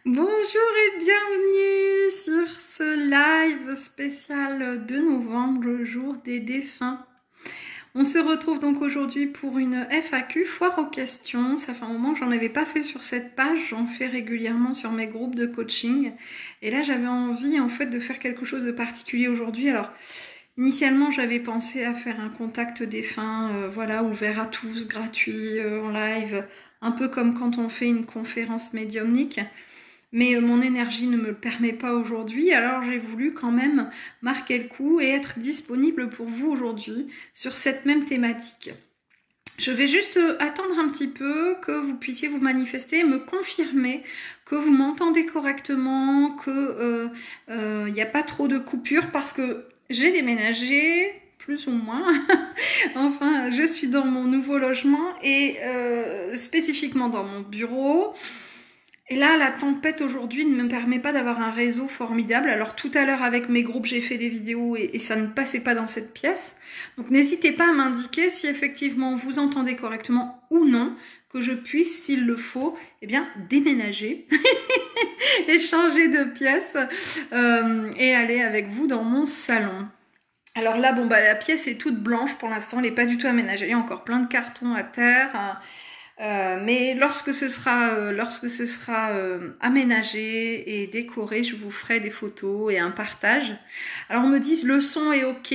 Bonjour et bienvenue sur ce live spécial de novembre, le jour des défunts. On se retrouve donc aujourd'hui pour une FAQ, foire aux questions. Ça fait un moment que j'en avais pas fait sur cette page, j'en fais régulièrement sur mes groupes de coaching. Et là j'avais envie en fait de faire quelque chose de particulier aujourd'hui. Alors initialement j'avais pensé à faire un contact défunt, voilà, ouvert à tous, gratuit, en live, un peu comme quand on fait une conférence médiumnique. Mais mon énergie ne me le permet pas aujourd'hui, alors j'ai voulu quand même marquer le coup et être disponible pour vous aujourd'hui sur cette même thématique. Je vais juste attendre un petit peu que vous puissiez vous manifester, me confirmer que vous m'entendez correctement, que n'y a pas trop de coupures parce que j'ai déménagé, plus ou moins. Enfin, je suis dans mon nouveau logement et spécifiquement dans mon bureau. Et là, la tempête aujourd'hui ne me permet pas d'avoir un réseau formidable. Alors tout à l'heure avec mes groupes, j'ai fait des vidéos et ça ne passait pas dans cette pièce. Donc n'hésitez pas à m'indiquer si effectivement vous entendez correctement ou non, que je puisse, s'il le faut, eh bien déménager et changer de pièce et aller avec vous dans mon salon. Alors là, bon bah la pièce est toute blanche pour l'instant, elle n'est pas du tout aménagée. Il y a encore plein de cartons à terre. Mais lorsque ce sera aménagé et décoré, je vous ferai des photos et un partage. Alors on me dit le son est ok,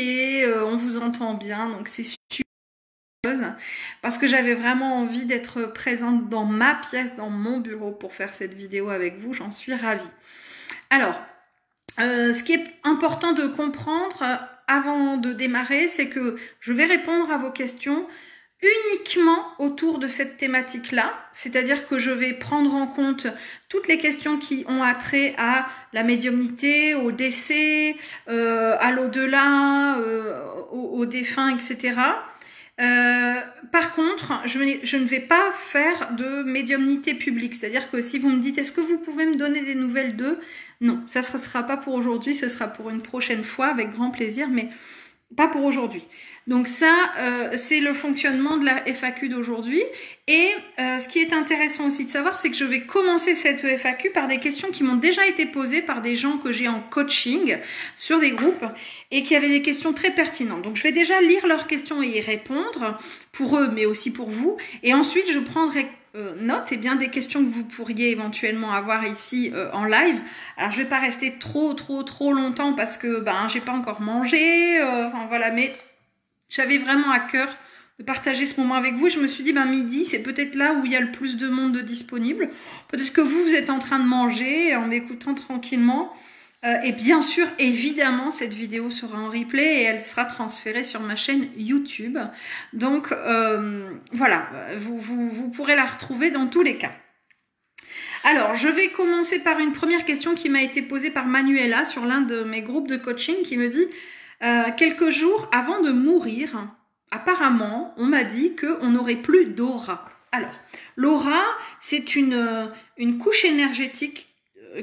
on vous entend bien, donc c'est super. Parce que j'avais vraiment envie d'être présente dans ma pièce, dans mon bureau pour faire cette vidéo avec vous, j'en suis ravie. Alors, ce qui est important de comprendre avant de démarrer, c'est que je vais répondre à vos questions uniquement autour de cette thématique-là, c'est-à-dire que je vais prendre en compte toutes les questions qui ont attrait à la médiumnité, au décès, à l'au-delà, aux défunts, etc. Par contre, je ne vais pas faire de médiumnité publique, c'est-à-dire que si vous me dites est-ce que vous pouvez me donner des nouvelles d'eux, non, ça ne sera pas pour aujourd'hui, ce sera pour une prochaine fois avec grand plaisir, mais pas pour aujourd'hui. Donc ça, c'est le fonctionnement de la FAQ d'aujourd'hui. Et ce qui est intéressant aussi de savoir, c'est que je vais commencer cette FAQ par des questions qui m'ont déjà été posées par des gens que j'ai en coaching sur des groupes et qui avaient des questions très pertinentes. Donc je vais déjà lire leurs questions et y répondre pour eux, mais aussi pour vous. Et ensuite, je prendrai note bien des questions que vous pourriez éventuellement avoir ici en live. Alors je vais pas rester trop longtemps parce que j'ai pas encore mangé, enfin voilà, mais j'avais vraiment à cœur de partager ce moment avec vous. Je me suis dit midi c'est peut-être là où il y a le plus de monde disponible. Peut-être que vous êtes en train de manger en m'écoutant tranquillement. Et bien sûr, évidemment, cette vidéo sera en replay et elle sera transférée sur ma chaîne YouTube. Donc voilà, vous pourrez la retrouver dans tous les cas. Alors, je vais commencer par une première question qui m'a été posée par Manuela sur l'un de mes groupes de coaching qui me dit quelques jours avant de mourir, apparemment, on m'a dit qu'on n'aurait plus d'aura. Alors, l'aura, c'est une couche énergétique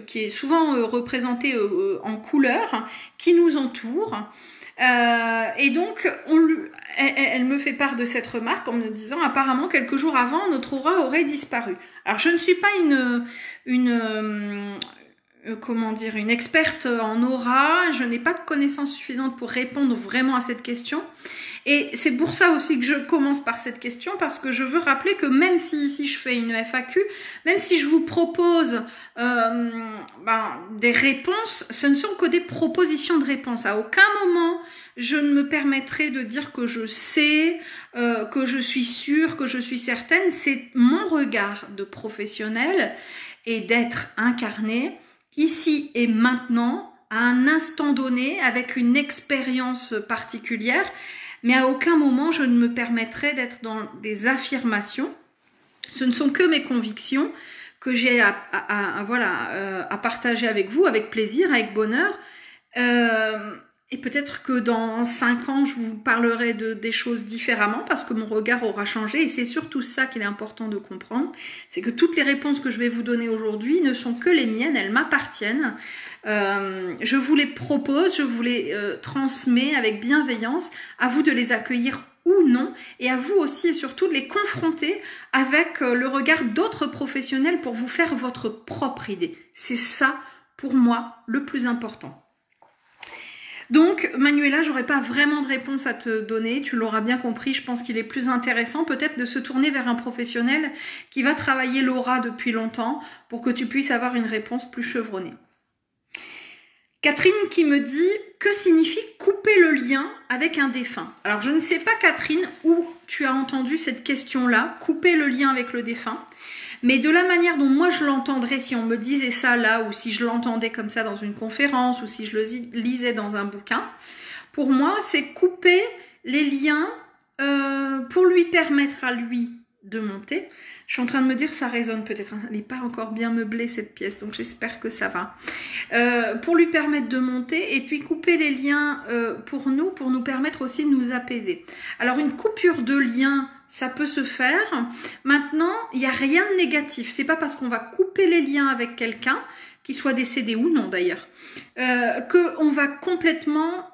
qui est souvent représentée en couleur, qui nous entoure. Et donc, elle me fait part de cette remarque en me disant apparemment quelques jours avant, notre aura aurait disparu. Alors, je ne suis pas une experte en aura, je n'ai pas de connaissances suffisantes pour répondre vraiment à cette question. Et c'est pour ça aussi que je commence par cette question, parce que je veux rappeler que même si ici je fais une FAQ, même si je vous propose des réponses, ce ne sont que des propositions de réponses. À aucun moment, je ne me permettrai de dire que je sais, que je suis sûre, que je suis certaine. C'est mon regard de professionnel et d'être incarné ici et maintenant, à un instant donné, avec une expérience particulière. Mais à aucun moment, je ne me permettrai d'être dans des affirmations. Ce ne sont que mes convictions que j'ai à partager avec vous, avec plaisir, avec bonheur. Et peut-être que dans 5 ans, je vous parlerai des choses différemment parce que mon regard aura changé. Et c'est surtout ça qu'il est important de comprendre. C'est que toutes les réponses que je vais vous donner aujourd'hui ne sont que les miennes, elles m'appartiennent. Je vous les propose, je vous les transmets avec bienveillance. À vous de les accueillir ou non, et à vous aussi et surtout de les confronter avec le regard d'autres professionnels pour vous faire votre propre idée. C'est ça, pour moi, le plus important. Donc, Manuela, j'aurais pas vraiment de réponse à te donner, tu l'auras bien compris, je pense qu'il est plus intéressant peut-être de se tourner vers un professionnel qui va travailler l'aura depuis longtemps pour que tu puisses avoir une réponse plus chevronnée. Catherine qui me dit « Que signifie couper le lien avec un défunt ?» Alors, je ne sais pas, Catherine, où tu as entendu cette question-là, couper le lien avec le défunt. Mais de la manière dont moi je l'entendrais, si on me disait ça là, ou si je l'entendais comme ça dans une conférence, ou si je le lisais dans un bouquin, pour moi, c'est couper les liens pour lui permettre à lui de monter. Je suis en train de me dire, ça résonne peut-être, elle n'est pas encore bien meublée cette pièce, donc j'espère que ça va. Pour lui permettre de monter, et puis couper les liens pour nous permettre aussi de nous apaiser. Alors une coupure de lien, ça peut se faire. Maintenant, il n'y a rien de négatif. C'est pas parce qu'on va couper les liens avec quelqu'un, qu'il soit décédé ou non d'ailleurs, qu'on va complètement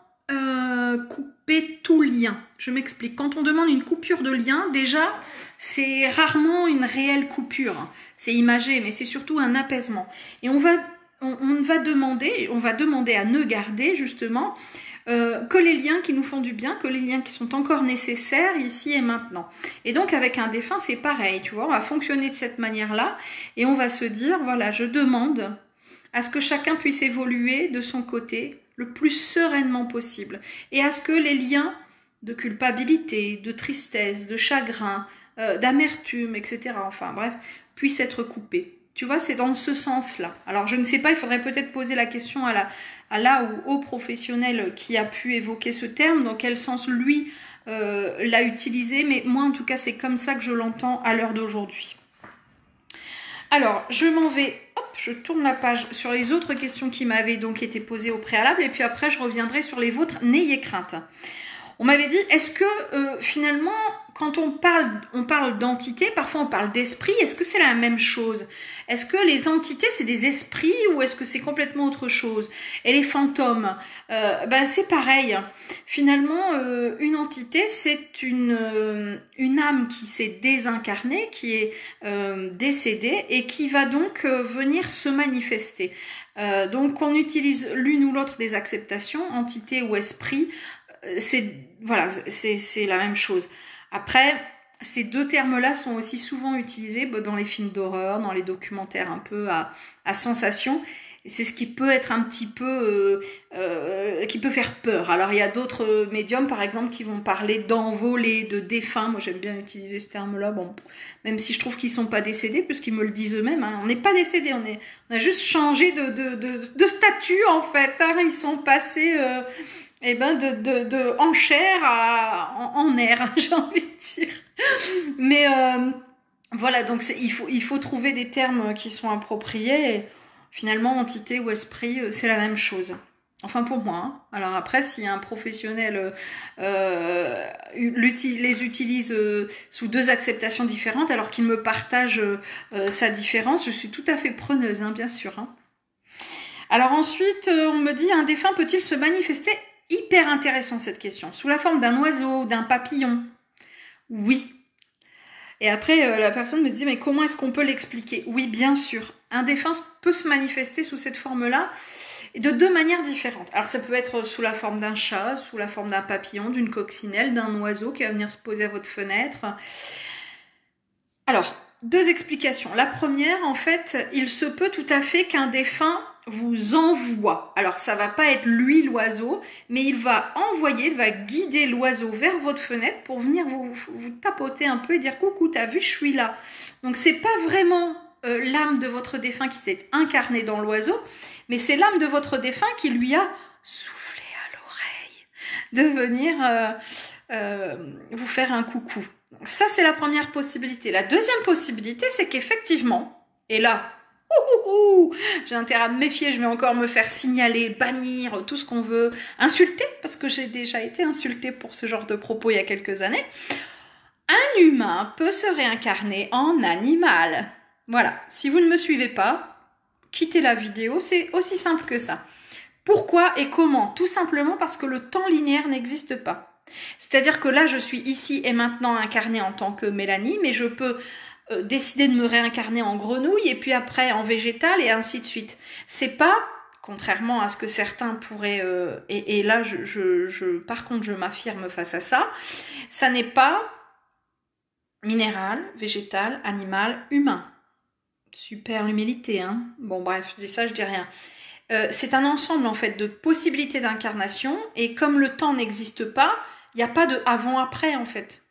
couper tout lien. Je m'explique. Quand on demande une coupure de lien, déjà, c'est rarement une réelle coupure. C'est imagé, mais c'est surtout un apaisement. Et on va demander à ne garder justement que les liens qui nous font du bien, que les liens qui sont encore nécessaires ici et maintenant. Et donc avec un défunt, c'est pareil, tu vois, on va fonctionner de cette manière-là et on va se dire, voilà, je demande à ce que chacun puisse évoluer de son côté le plus sereinement possible et à ce que les liens de culpabilité, de tristesse, de chagrin, d'amertume, etc., enfin bref, puissent être coupés. Tu vois, c'est dans ce sens-là. Alors, je ne sais pas, il faudrait peut-être poser la question à la ou au professionnel qui a pu évoquer ce terme, dans quel sens lui l'a utilisé, mais moi, en tout cas, c'est comme ça que je l'entends à l'heure d'aujourd'hui. Alors, je m'en vais, hop, je tourne la page sur les autres questions qui m'avaient donc été posées au préalable, et puis après, je reviendrai sur les vôtres. N'ayez crainte. On m'avait dit, est-ce que finalement, quand on parle d'entité, parfois on parle d'esprit, est-ce que c'est la même chose? Est-ce que les entités, c'est des esprits ou est-ce que c'est complètement autre chose? Et les fantômes, c'est pareil. Finalement, une entité, c'est une âme qui s'est désincarnée, qui est décédée et qui va donc venir se manifester. Donc, on utilise l'une ou l'autre des acceptations, entité ou esprit. C'est la même chose. Après, ces deux termes-là sont aussi souvent utilisés dans les films d'horreur, dans les documentaires un peu à sensation. C'est ce qui peut être un petit peu, qui peut faire peur. Alors il y a d'autres médiums, par exemple, qui vont parler d'envolées, de défunts. Moi j'aime bien utiliser ce terme-là. Bon, même si je trouve qu'ils sont pas décédés, puisqu'ils me le disent eux-mêmes. Hein. On n'est pas décédés, on a juste changé de statut en fait. Hein. Ils sont passés. En chair en air, j'ai envie de dire. Mais voilà, donc il faut trouver des termes qui sont appropriés. Et finalement, entité ou esprit, c'est la même chose. Enfin pour moi. Hein. Alors après, si un professionnel les utilise sous deux acceptations différentes, alors qu'il me partage sa différence, je suis tout à fait preneuse, hein, bien sûr. Hein. Alors ensuite, on me dit, un défunt peut-il se manifester? Hyper intéressant cette question. Sous la forme d'un oiseau, d'un papillon? Oui. Et après, la personne me dit, mais comment est-ce qu'on peut l'expliquer? Oui, bien sûr. Un défunt peut se manifester sous cette forme-là de deux manières différentes. Alors, ça peut être sous la forme d'un chat, sous la forme d'un papillon, d'une coccinelle, d'un oiseau qui va venir se poser à votre fenêtre. Alors, deux explications. La première, en fait, il se peut tout à fait qu'un défunt vous envoie. Alors, ça va pas être lui l'oiseau, mais il va guider l'oiseau vers votre fenêtre pour venir vous tapoter un peu et dire « Coucou, t'as vu, je suis là ». Donc, c'est pas vraiment l'âme de votre défunt qui s'est incarnée dans l'oiseau, mais c'est l'âme de votre défunt qui lui a soufflé à l'oreille de venir vous faire un coucou. Donc, ça, c'est la première possibilité. La deuxième possibilité, c'est qu'effectivement, et là, j'ai intérêt à me méfier, je vais encore me faire signaler, bannir, tout ce qu'on veut, insulter, parce que j'ai déjà été insultée pour ce genre de propos il y a quelques années. Un humain peut se réincarner en animal. Voilà, si vous ne me suivez pas, quittez la vidéo, c'est aussi simple que ça. Pourquoi et comment? Tout simplement parce que le temps linéaire n'existe pas. C'est-à-dire que là, je suis ici et maintenant incarnée en tant que Mélanie, mais je peux décider de me réincarner en grenouille et puis après en végétal et ainsi de suite. C'est pas, contrairement à ce que certains pourraient... et là, par contre, je m'affirme face à ça, ça n'est pas minéral, végétal, animal, humain. Super l'humilité, hein. Bon bref, je dis ça, je dis rien. C'est un ensemble en fait de possibilités d'incarnation et comme le temps n'existe pas, il n'y a pas de avant-après en fait.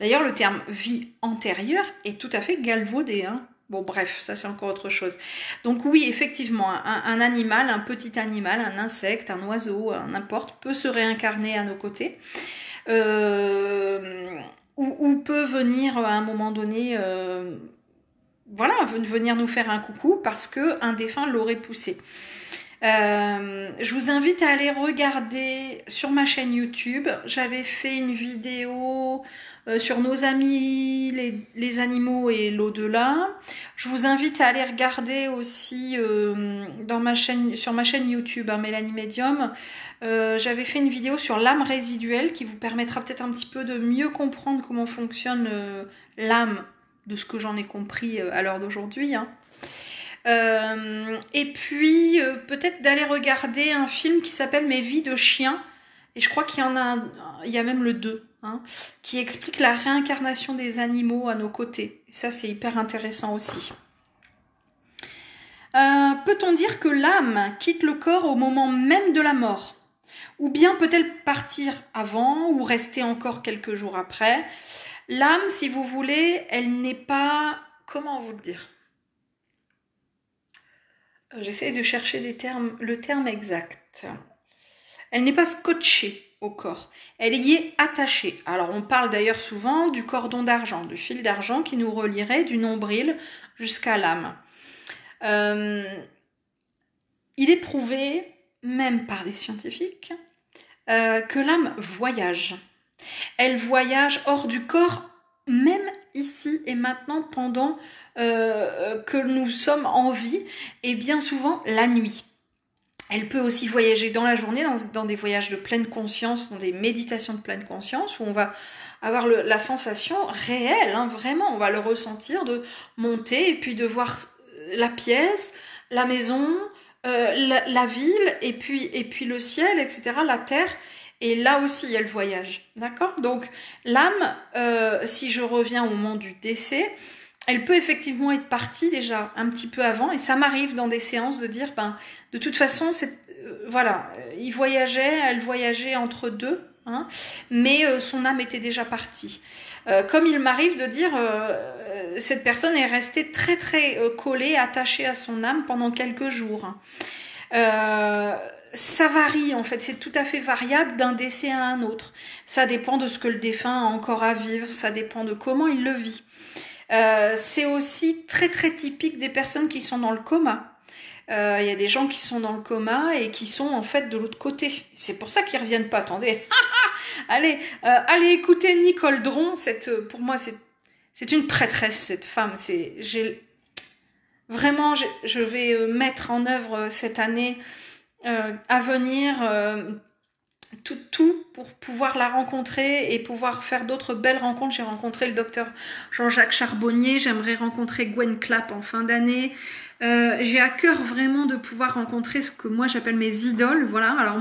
D'ailleurs, le terme vie antérieure est tout à fait galvaudé, hein. Bon bref, ça c'est encore autre chose. Donc oui, effectivement, un animal, un petit animal, un insecte, un oiseau, n'importe, peut se réincarner à nos côtés. Ou peut venir à un moment donné... voilà, venir nous faire un coucou parce qu'un défunt l'aurait poussé. Je vous invite à aller regarder sur ma chaîne YouTube. J'avais fait une vidéo sur nos amis, les animaux et l'au-delà. Je vous invite à aller regarder aussi sur ma chaîne YouTube, hein, Mélanie Medium. J'avais fait une vidéo sur l'âme résiduelle qui vous permettra peut-être un petit peu de mieux comprendre comment fonctionne l'âme, de ce que j'en ai compris à l'heure d'aujourd'hui. Hein. Et puis, peut-être d'aller regarder un film qui s'appelle Mes vies de chien. Et je crois qu'il y en a il y a même le 2, hein, qui explique la réincarnation des animaux à nos côtés. Et ça, c'est hyper intéressant aussi. Peut-on dire que l'âme quitte le corps au moment même de la mort? Ou bien peut-elle partir avant ou rester encore quelques jours après? L'âme, si vous voulez, elle n'est pas... Comment vous le dire? J'essaie de chercher le terme exact. Elle n'est pas scotchée au corps. Elle y est attachée. Alors, on parle d'ailleurs souvent du cordon d'argent, du fil d'argent qui nous relierait du nombril jusqu'à l'âme. Il est prouvé, même par des scientifiques, que l'âme voyage. Elle voyage hors du corps, même ici et maintenant, pendant que nous sommes en vie, et bien souvent la nuit. Elle peut aussi voyager dans la journée, dans des voyages de pleine conscience, dans des méditations de pleine conscience, où on va avoir la sensation réelle, hein, vraiment, on va le ressentir, de monter et puis de voir la pièce, la maison, la ville, et puis le ciel, etc., la terre. Et là aussi, elle voyage, d'accord? Donc, l'âme, si je reviens au moment du décès, elle peut effectivement être partie déjà un petit peu avant. Et ça m'arrive dans des séances de dire, de toute façon, voilà, elle voyageait entre deux, hein, mais son âme était déjà partie. Comme il m'arrive de dire, cette personne est restée très très collée, attachée à son âme pendant quelques jours. Ça varie en fait, c'est tout à fait variable d'un décès à un autre. Ça dépend de ce que le défunt a encore à vivre, ça dépend de comment il le vit. C'est aussi très très typique des personnes qui sont dans le coma. Il y a des gens qui sont dans le coma et qui sont en fait de l'autre côté. C'est pour ça qu'ils reviennent pas. Attendez, allez écouter Nicole Dron. Pour moi, c'est une prêtresse cette femme. Vraiment, je vais mettre en œuvre cette année à venir tout pour pouvoir la rencontrer et pouvoir faire d'autres belles rencontres. J'ai rencontré le docteur Jean-Jacques Charbonnier, j'aimerais rencontrer Gwen Clapp en fin d'année. J'ai à cœur vraiment de pouvoir rencontrer ce que moi j'appelle mes idoles. Voilà. Alors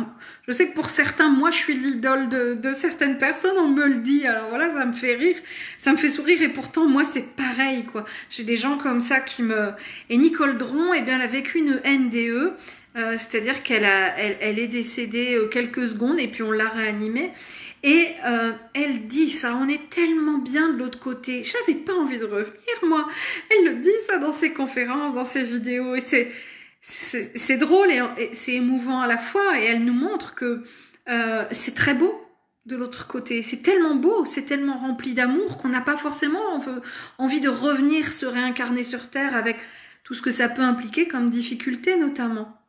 je sais que pour certains, moi je suis l'idole de certaines personnes, on me le dit. Alors voilà, ça me fait rire, ça me fait sourire et pourtant moi c'est pareil quoi. J'ai des gens comme ça Et Nicole Dron, eh bien elle a vécu une NDE. C'est-à-dire qu'elle est décédée quelques secondes et puis on l'a réanimée. Et elle dit ça, on est tellement bien de l'autre côté. J'avais pas envie de revenir, moi. Elle le dit ça dans ses conférences, dans ses vidéos. Et c'est drôle et c'est émouvant à la fois. Et elle nous montre que c'est très beau de l'autre côté. C'est tellement beau, c'est tellement rempli d'amour qu'on n'a pas forcément envie de revenir se réincarner sur Terre avec tout ce que ça peut impliquer comme difficulté notamment.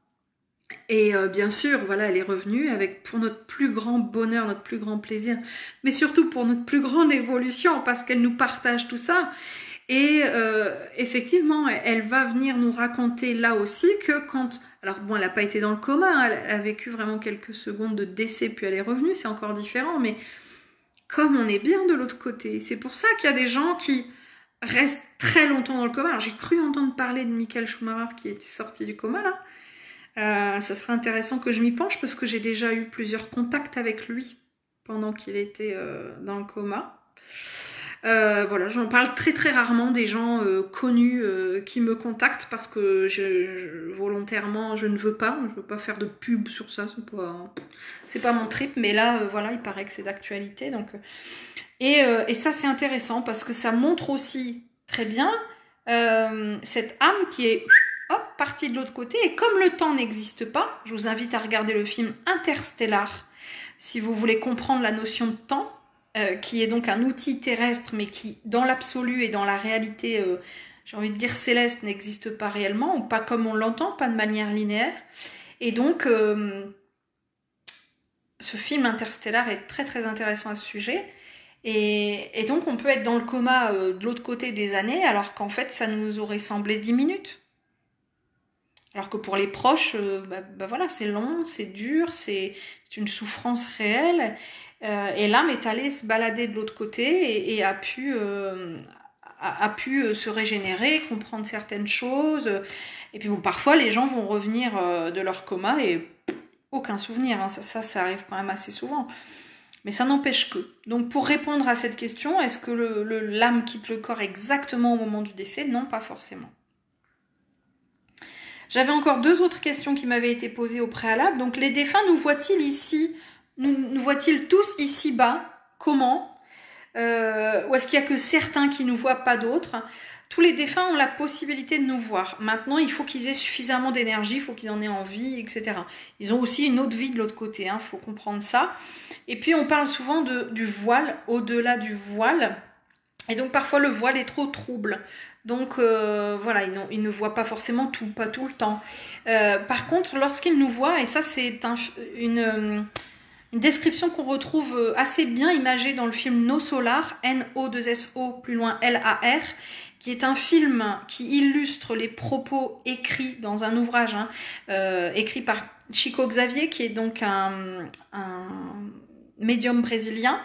Et bien sûr, voilà, elle est revenue pour notre plus grand bonheur, notre plus grand plaisir, mais surtout pour notre plus grande évolution, parce qu'elle nous partage tout ça. Et effectivement, elle va venir nous raconter là aussi que quand... Alors bon, elle n'a pas été dans le coma, hein, elle a vécu vraiment quelques secondes de décès, puis elle est revenue, c'est encore différent, mais comme on est bien de l'autre côté, c'est pour ça qu'il y a des gens qui restent très longtemps dans le coma. Alors j'ai cru entendre parler de Michael Schumacher qui était sorti du coma là. Ça serait intéressant que je m'y penche parce que j'ai déjà eu plusieurs contacts avec lui pendant qu'il était dans le coma. Voilà, j'en parle très très rarement des gens connus qui me contactent parce que volontairement je ne veux pas faire de pub sur ça, c'est pas mon trip, mais là voilà, il paraît que c'est d'actualité donc et ça c'est intéressant parce que ça montre aussi très bien cette âme qui est hop partie de l'autre côté, et comme le temps n'existe pas, je vous invite à regarder le film Interstellar si vous voulez comprendre la notion de temps. Qui est donc un outil terrestre, mais qui, dans l'absolu et dans la réalité, j'ai envie de dire céleste, n'existe pas réellement, ou pas comme on l'entend, pas de manière linéaire. Et donc, ce film Interstellar est très très intéressant à ce sujet. Et donc, on peut être dans le coma de l'autre côté des années, alors qu'en fait, ça nous aurait semblé 10 minutes. Alors que pour les proches, voilà, c'est long, c'est dur, c'est une souffrance réelle. Et l'âme est allée se balader de l'autre côté et a pu se régénérer, comprendre certaines choses. Et puis bon, parfois les gens vont revenir de leur coma et aucun souvenir. Hein. Ça arrive quand même assez souvent. Mais ça n'empêche que. Donc pour répondre à cette question, est-ce que l'âme quitte le corps exactement au moment du décès? Non, pas forcément. J'avais encore 2 autres questions qui m'avaient été posées au préalable. Donc les défunts nous voient-ils ici? Nous voient-ils tous ici-bas? Comment? Ou est-ce qu'il n'y a que certains qui nous voient, pas d'autres? Tous les défunts ont la possibilité de nous voir. Maintenant, il faut qu'ils aient suffisamment d'énergie, il faut qu'ils en aient envie, etc. Ils ont aussi une autre vie de l'autre côté, il faut comprendre ça. Et puis, on parle souvent du voile, au-delà du voile. Et donc, parfois, le voile est trop trouble. Donc, voilà, ils ne voient pas forcément tout, pas tout le temps. Par contre, lorsqu'ils nous voient, et ça, c'est une description qu'on retrouve assez bien imagée dans le film No Solar, N-O-2-S-O, plus loin L-A-R, qui est un film qui illustre les propos écrits dans un ouvrage, écrit par Chico Xavier, qui est donc un médium brésilien.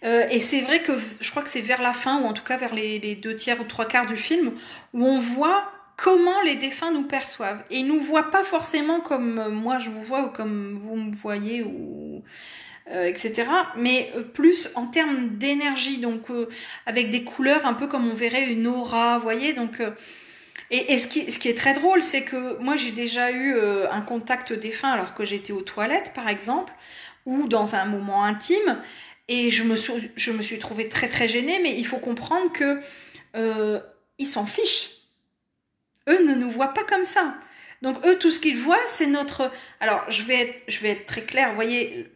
Et c'est vrai que je crois que c'est vers la fin, ou en tout cas vers les 2/3 ou 3/4 du film, où on voit comment les défunts nous perçoivent. Et ils nous voient pas forcément comme moi je vous vois, ou comme vous me voyez, ou etc. Mais plus en termes d'énergie, donc avec des couleurs un peu comme on verrait une aura, vous voyez. Donc, et ce qui est très drôle, c'est que moi j'ai déjà eu un contact défunt alors que j'étais aux toilettes, par exemple, ou dans un moment intime. Et je me suis trouvée très très gênée, mais il faut comprendre que ils s'en fichent. Eux ne nous voient pas comme ça. Donc eux, tout ce qu'ils voient, c'est notre... Alors, je vais être très claire, vous voyez,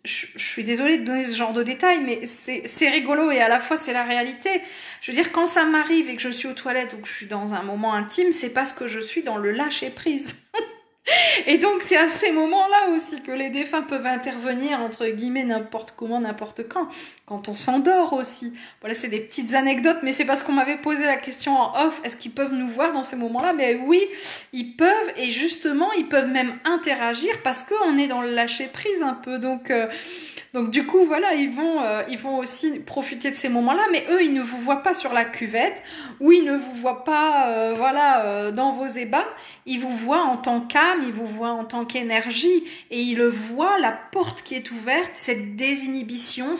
je suis désolée de donner ce genre de détails, mais c'est rigolo et à la fois c'est la réalité. Je veux dire, quand ça m'arrive et que je suis aux toilettes ou que je suis dans un moment intime, c'est parce que je suis dans le lâcher-prise. Et donc c'est à ces moments-là aussi que les défunts peuvent intervenir, entre guillemets, n'importe comment, n'importe quand on s'endort aussi. Voilà, c'est des petites anecdotes, mais c'est parce qu'on m'avait posé la question en off, est-ce qu'ils peuvent nous voir dans ces moments-là? Mais oui, ils peuvent, et justement, ils peuvent même interagir parce qu'on est dans le lâcher-prise un peu, donc du coup, voilà, ils vont aussi profiter de ces moments-là, mais eux, ils ne vous voient pas sur la cuvette, ou ils ne vous voient pas, dans vos ébats. Ils vous voient en tant qu'âme, ils vous voient en tant qu'énergie, et ils le voient, la porte qui est ouverte, cette désinhibition,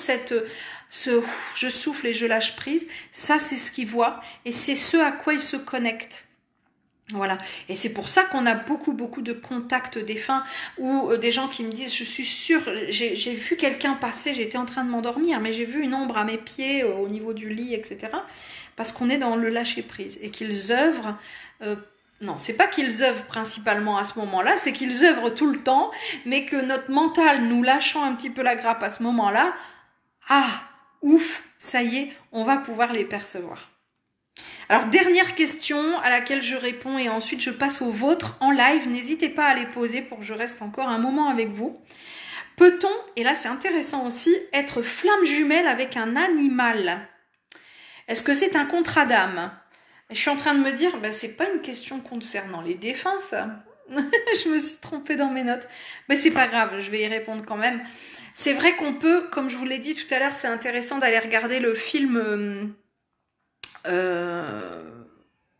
je souffle et je lâche prise. Ça, c'est ce qu'ils voient, et c'est ce à quoi ils se connectent. Voilà, et c'est pour ça qu'on a beaucoup de contacts défunts ou des gens qui me disent, je suis sûre, j'ai vu quelqu'un passer, j'étais en train de m'endormir, mais j'ai vu une ombre à mes pieds au niveau du lit, etc. Parce qu'on est dans le lâcher prise et qu'ils œuvrent. Non, c'est pas qu'ils œuvrent principalement à ce moment-là, c'est qu'ils œuvrent tout le temps, mais que notre mental, nous lâchant un petit peu la grappe à ce moment-là, ouf, ça y est, on va pouvoir les percevoir. Alors, dernière question à laquelle je réponds et ensuite je passe aux vôtres en live. N'hésitez pas à les poser pour que je reste encore un moment avec vous. Peut-on, et là c'est intéressant aussi, être flamme jumelle avec un animal? Est-ce que c'est un contrat d'âme? Je suis en train de me dire, ben, c'est pas une question concernant les défunts, ça. Je me suis trompée dans mes notes. Mais c'est pas grave, je vais y répondre quand même. C'est vrai qu'on peut, comme je vous l'ai dit tout à l'heure, c'est intéressant d'aller regarder le film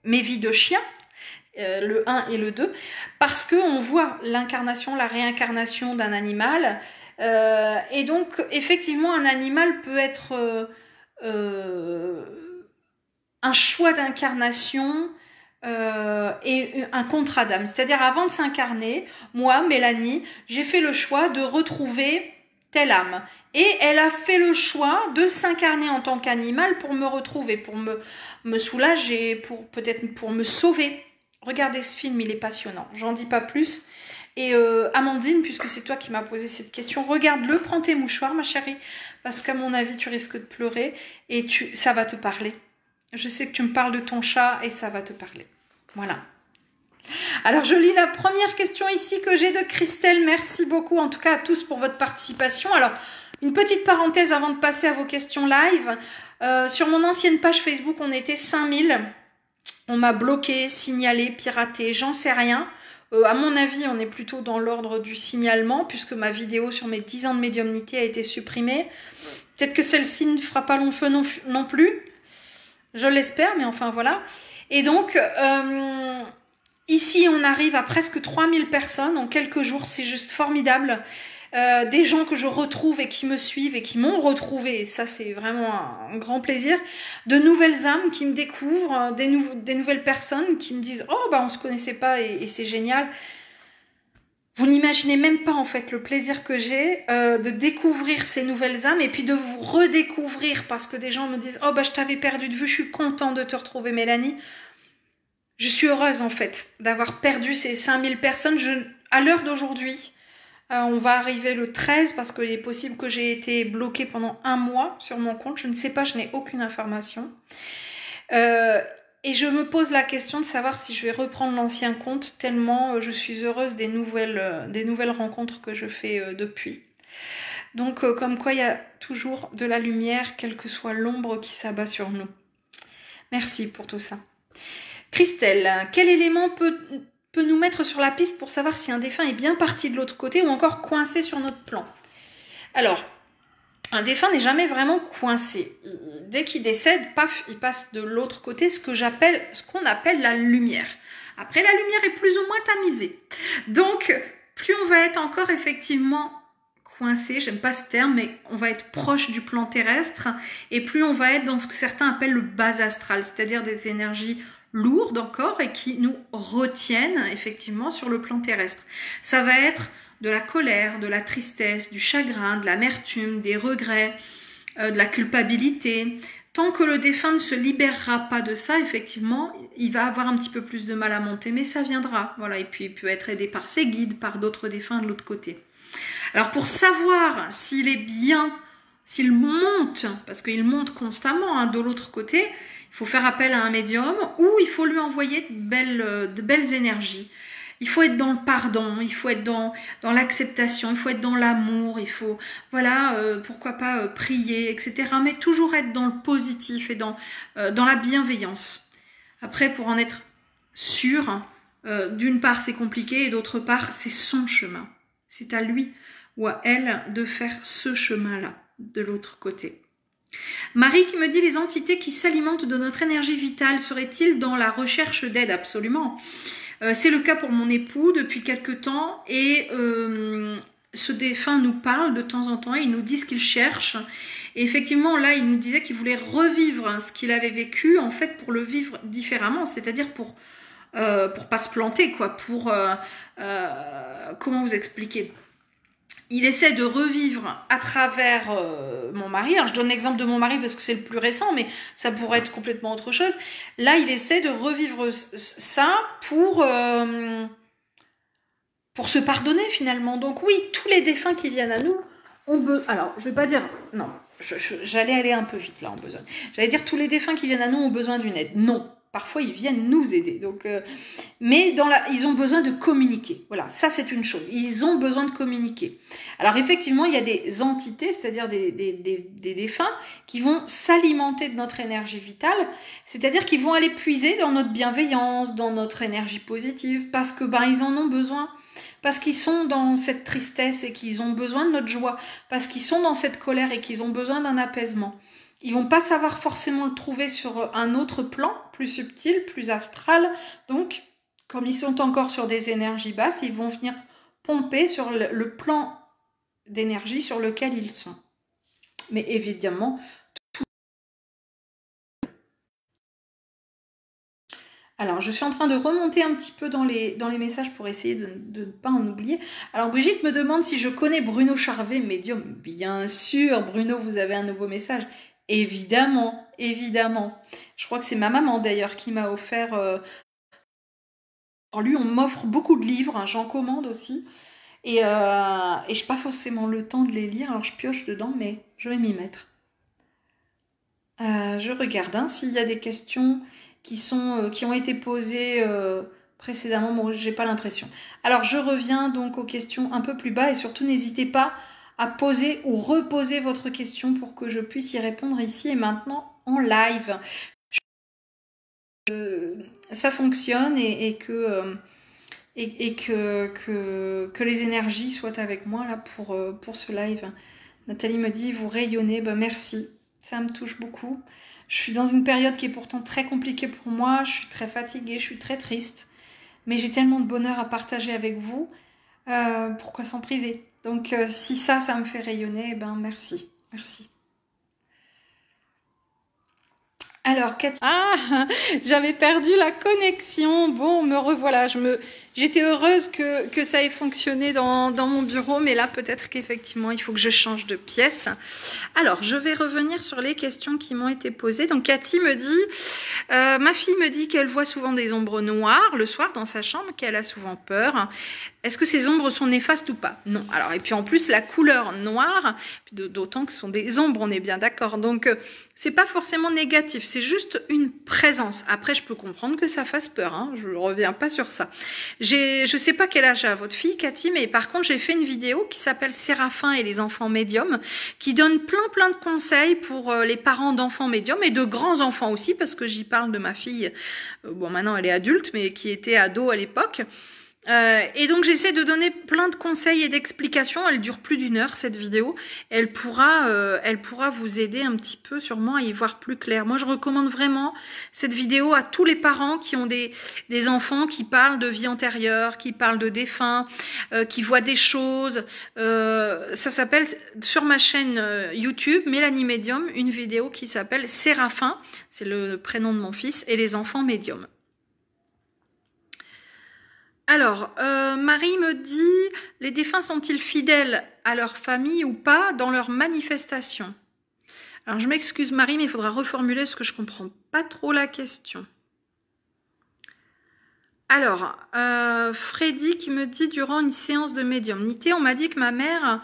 Mes vies de chien, le 1 et le 2, parce qu'on voit l'incarnation, la réincarnation d'un animal. Et donc, effectivement, un animal peut être un choix d'incarnation et un contrat d'âme. C'est-à-dire, avant de s'incarner, moi, Mélanie, j'ai fait le choix de retrouver telle âme. Et elle a fait le choix de s'incarner en tant qu'animal pour me retrouver, pour me soulager, peut-être pour me sauver. Regardez ce film, il est passionnant. J'en dis pas plus. Et Amandine, puisque c'est toi qui m'as posé cette question, regarde-le, prends tes mouchoirs, ma chérie, parce qu'à mon avis, tu risques de pleurer et ça va te parler. Je sais que tu me parles de ton chat et ça va te parler. Voilà. Alors, je lis la première question ici que j'ai de Christelle. Merci beaucoup, en tout cas, à tous pour votre participation. Alors, une petite parenthèse avant de passer à vos questions live. Sur mon ancienne page Facebook, on était 5000. On m'a bloqué, signalé, piraté, j'en sais rien. À mon avis, on est plutôt dans l'ordre du signalement, puisque ma vidéo sur mes 10 ans de médiumnité a été supprimée. Peut-être que celle-ci ne fera pas long feu non plus. Je l'espère, mais enfin voilà. Et donc, ici, on arrive à presque 3000 personnes en quelques jours. C'est juste formidable. Des gens que je retrouve et qui me suivent et qui m'ont retrouvé. Et ça, c'est vraiment un grand plaisir. De nouvelles âmes qui me découvrent, des nouvelles personnes qui me disent « Oh, bah on se connaissait pas et c'est génial ». Vous n'imaginez même pas en fait le plaisir que j'ai de découvrir ces nouvelles âmes et puis de vous redécouvrir parce que des gens me disent « Oh, bah je t'avais perdu de vue, je suis contente de te retrouver Mélanie ». Je suis heureuse en fait d'avoir perdu ces 5000 personnes. À l'heure d'aujourd'hui, on va arriver le 13 parce qu'il est possible que j'ai été bloquée pendant 1 mois sur mon compte. Je ne sais pas, je n'ai aucune information. Et je me pose la question de savoir si je vais reprendre l'ancien compte tellement je suis heureuse des nouvelles rencontres que je fais depuis. Donc comme quoi il y a toujours de la lumière, quelle que soit l'ombre qui s'abat sur nous. Merci pour tout ça. Christelle, quel élément peut nous mettre sur la piste pour savoir si un défunt est bien parti de l'autre côté ou encore coincé sur notre plan? Alors, un défunt n'est jamais vraiment coincé. Dès qu'il décède, paf, il passe de l'autre côté, ce qu'on appelle la lumière. Après, la lumière est plus ou moins tamisée. Donc, plus on va être encore effectivement coincé, j'aime pas ce terme, mais on va être proche du plan terrestre, et plus on va être dans ce que certains appellent le bas astral, c'est-à-dire des énergies lourdes encore et qui nous retiennent effectivement sur le plan terrestre. Ça va être de la colère, de la tristesse, du chagrin, de l'amertume, des regrets, de la culpabilité. Tant que le défunt ne se libérera pas de ça, effectivement, il va avoir un petit peu plus de mal à monter, mais ça viendra. Voilà. Et puis il peut être aidé par ses guides, par d'autres défunts de l'autre côté. Alors pour savoir s'il est bien, s'il monte, parce qu'il monte constamment hein, de l'autre côté, il faut faire appel à un médium ou il faut lui envoyer de belles énergies. Il faut être dans le pardon, il faut être dans l'acceptation, il faut être dans l'amour, il faut, voilà, pourquoi pas prier, etc. Mais toujours être dans le positif et dans la bienveillance. Après, pour en être sûr, d'une part c'est compliqué et d'autre part c'est son chemin. C'est à lui ou à elle de faire ce chemin-là, de l'autre côté. Marie qui me dit les entités qui s'alimentent de notre énergie vitale seraient-ils dans la recherche d'aide? Absolument. C'est le cas pour mon époux depuis quelque temps et ce défunt nous parle de temps en temps, il nous dit ce qu'il cherche et effectivement là il nous disait qu'il voulait revivre ce qu'il avait vécu en fait pour le vivre différemment, c'est-à-dire pour pas se planter quoi, comment vous expliquer? Il essaie de revivre à travers mon mari. Alors, je donne l'exemple de mon mari parce que c'est le plus récent, mais ça pourrait être complètement autre chose. Là, il essaie de revivre ça pour se pardonner finalement. Donc oui, tous les défunts qui viennent à nous alors, je vais pas dire... Non, j'allais aller un peu vite là en besoin. J'allais dire tous les défunts qui viennent à nous ont besoin d'une aide. Non. parfois ils viennent nous aider. Donc, mais ils ont besoin de communiquer. Voilà, ça c'est une chose. Ils ont besoin de communiquer. Alors effectivement, il y a des entités, c'est-à-dire des défunts, qui vont s'alimenter de notre énergie vitale, c'est-à-dire qu'ils vont aller puiser dans notre bienveillance, dans notre énergie positive, parce que ils en ont besoin. Parce qu'ils sont dans cette tristesse et qu'ils ont besoin de notre joie, parce qu'ils sont dans cette colère et qu'ils ont besoin d'un apaisement. Ils vont pas savoir forcément le trouver sur un autre plan, plus subtil, plus astral. Donc, comme ils sont encore sur des énergies basses, ils vont venir pomper sur le plan d'énergie sur lequel ils sont. Mais évidemment, alors, je suis en train de remonter un petit peu dans les messages pour essayer de ne pas en oublier. Alors, Brigitte me demande si je connais Bruno Charvet, médium. Bien sûr, Bruno, vous avez un nouveau message. Évidemment, évidemment. Je crois que c'est ma maman d'ailleurs qui m'a offert... Alors lui, on m'offre beaucoup de livres, hein, j'en commande aussi. Et je n'ai pas forcément le temps de les lire, alors je pioche dedans, mais je vais m'y mettre. Je regarde s'il y a des questions qui ont été posées précédemment. Bon, j'ai pas l'impression. Alors, je reviens donc aux questions un peu plus bas et surtout, n'hésitez pas à poser ou reposer votre question pour que je puisse y répondre ici et maintenant en live. Ça fonctionne et que les énergies soient avec moi là pour ce live. Nathalie me dit, vous rayonnez, merci. Ça me touche beaucoup. Je suis dans une période qui est pourtant très compliquée pour moi. Je suis très fatiguée, je suis très triste. Mais j'ai tellement de bonheur à partager avec vous. Pourquoi s'en priver? Donc, si ça me fait rayonner, merci. Merci. Alors, Cathy... Ah, j'avais perdu la connexion. Bon, me revoilà. J'étais heureuse que ça ait fonctionné dans mon bureau, mais là, peut-être qu'effectivement, il faut que je change de pièce. Alors, je vais revenir sur les questions qui m'ont été posées. Donc, Cathy me dit, ma fille me dit qu'elle voit souvent des ombres noires le soir dans sa chambre, qu'elle a souvent peur. Est-ce que ces ombres sont néfastes ou pas? Non. Alors, et puis en plus, la couleur noire, d'autant que ce sont des ombres, on est bien d'accord. Donc, c'est pas forcément négatif, c'est juste une présence. Après, je peux comprendre que ça fasse peur, hein, je ne reviens pas sur ça. Je sais pas quel âge a votre fille, Cathy, mais par contre, j'ai fait une vidéo qui s'appelle Séraphin et les enfants médiums, qui donne plein de conseils pour les parents d'enfants médiums et de grands enfants aussi, parce que j'y parle de ma fille, bon, maintenant elle est adulte, mais qui était ado à l'époque. Et donc j'essaie de donner plein de conseils et d'explications. Elle dure plus d'1 heure cette vidéo. Elle pourra vous aider un petit peu sûrement à y voir plus clair. Moi je recommande vraiment cette vidéo à tous les parents qui ont des enfants qui parlent de vie antérieure, qui parlent de défunts, qui voient des choses. Ça s'appelle sur ma chaîne YouTube Mélanie Médium, une vidéo qui s'appelle Séraphin, c'est le prénom de mon fils, et les enfants médiums. Alors, Marie me dit, les défunts sont-ils fidèles à leur famille ou pas dans leurs manifestations? Alors, je m'excuse Marie, mais il faudra reformuler parce que je ne comprends pas trop la question. Alors, Freddy qui me dit, durant une séance de médiumnité, on m'a dit que ma mère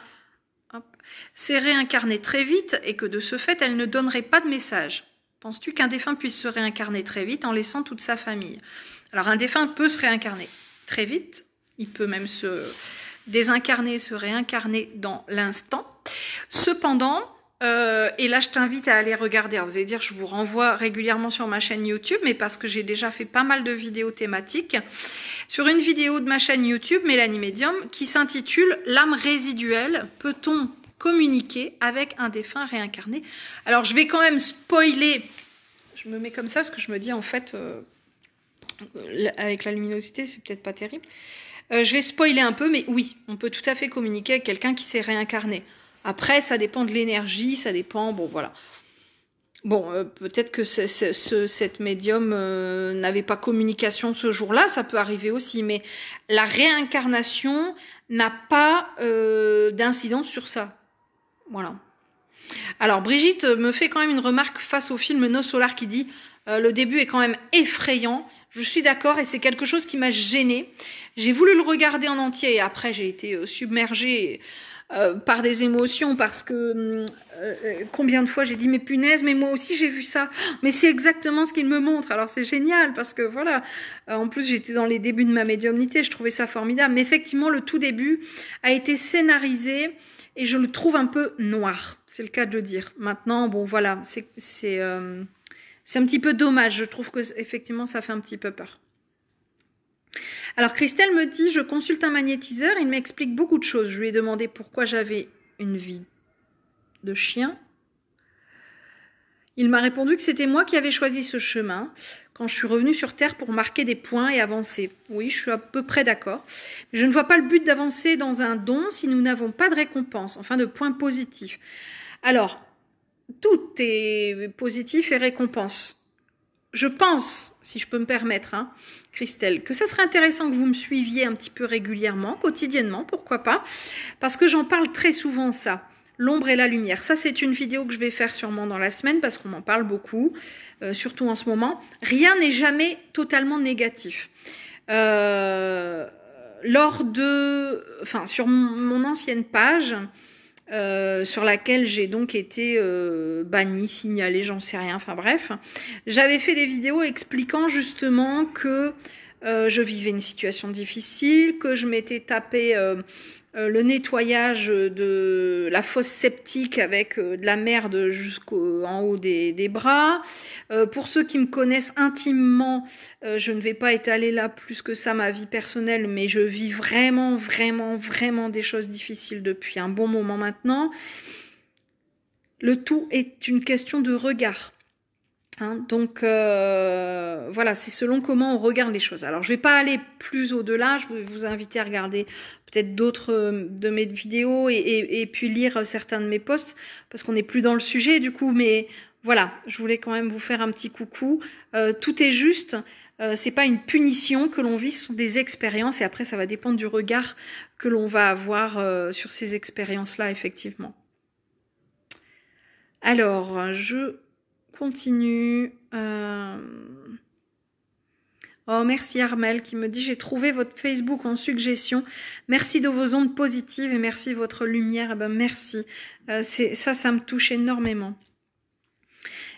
s'est réincarnée très vite et que de ce fait, elle ne donnerait pas de message. Penses-tu qu'un défunt puisse se réincarner très vite en laissant toute sa famille? Alors, un défunt peut se réincarner très vite, il peut même se désincarner, se réincarner dans l'instant. Cependant, et là je t'invite à aller regarder, alors vous allez dire je vous renvoie régulièrement sur ma chaîne YouTube, mais parce que j'ai déjà fait pas mal de vidéos thématiques, sur une vidéo de ma chaîne YouTube, Mélanie Médium, qui s'intitule « L'âme résiduelle, peut-on communiquer avec un défunt réincarné ?» Alors je vais quand même spoiler, je me mets comme ça parce que je me dis en fait... avec la luminosité, c'est peut-être pas terrible. Je vais spoiler un peu, mais oui, on peut tout à fait communiquer avec quelqu'un qui s'est réincarné. Après, ça dépend de l'énergie, ça dépend, bon voilà. Bon, peut-être que cette médium n'avait pas communication ce jour-là, ça peut arriver aussi, mais la réincarnation n'a pas d'incidence sur ça. Voilà. Alors, Brigitte me fait quand même une remarque face au film No Solar qui dit le début est quand même effrayant. Je suis d'accord et c'est quelque chose qui m'a gênée. J'ai voulu le regarder en entier et après j'ai été submergée par des émotions, parce que combien de fois j'ai dit mais punaise, mais moi aussi j'ai vu ça, mais c'est exactement ce qu'il me montre. Alors c'est génial parce que voilà, en plus j'étais dans les débuts de ma médiumnité, je trouvais ça formidable, mais effectivement le tout début a été scénarisé et je le trouve un peu noir, c'est le cas de le dire. Maintenant bon voilà, c'est un petit peu dommage, je trouve que effectivement ça fait un petit peu peur. Alors Christelle me dit, je consulte un magnétiseur, il m'explique beaucoup de choses. Je lui ai demandé pourquoi j'avais une vie de chien. Il m'a répondu que c'était moi qui avais choisi ce chemin quand je suis revenue sur Terre pour marquer des points et avancer. Oui, je suis à peu près d'accord. Je ne vois pas le but d'avancer dans un don si nous n'avons pas de récompense, enfin de points positifs. Alors, tout est positif et récompense. Je pense, si je peux me permettre, hein, Christelle, que ça serait intéressant que vous me suiviez un petit peu régulièrement, quotidiennement, pourquoi pas, parce que j'en parle très souvent ça, l'ombre et la lumière. Ça, c'est une vidéo que je vais faire sûrement dans la semaine, parce qu'on m'en parle beaucoup, surtout en ce moment. Rien n'est jamais totalement négatif. Sur mon ancienne page, sur laquelle j'ai donc été bannie, signalée, j'en sais rien, enfin bref. J'avais fait des vidéos expliquant justement que je vivais une situation difficile, que je m'étais tapé le nettoyage de la fosse septique avec de la merde jusqu'en haut des bras. Pour ceux qui me connaissent intimement, je ne vais pas étaler là plus que ça ma vie personnelle, mais je vis vraiment, vraiment, vraiment des choses difficiles depuis un bon moment maintenant. Le tout est une question de regard. Hein, donc voilà, c'est selon comment on regarde les choses. Alors je vais pas aller plus au-delà, je vais vous inviter à regarder peut-être d'autres de mes vidéos et puis lire certains de mes posts parce qu'on n'est plus dans le sujet du coup, mais voilà, je voulais quand même vous faire un petit coucou. Tout est juste, c'est pas une punition que l'on vit, ce sont des expériences et après ça va dépendre du regard que l'on va avoir sur ces expériences-là effectivement. Alors, je continue. Oh, merci Armel qui me dit « J'ai trouvé votre Facebook en suggestion. Merci de vos ondes positives et merci de votre lumière. » Eh ben, merci. Ça me touche énormément.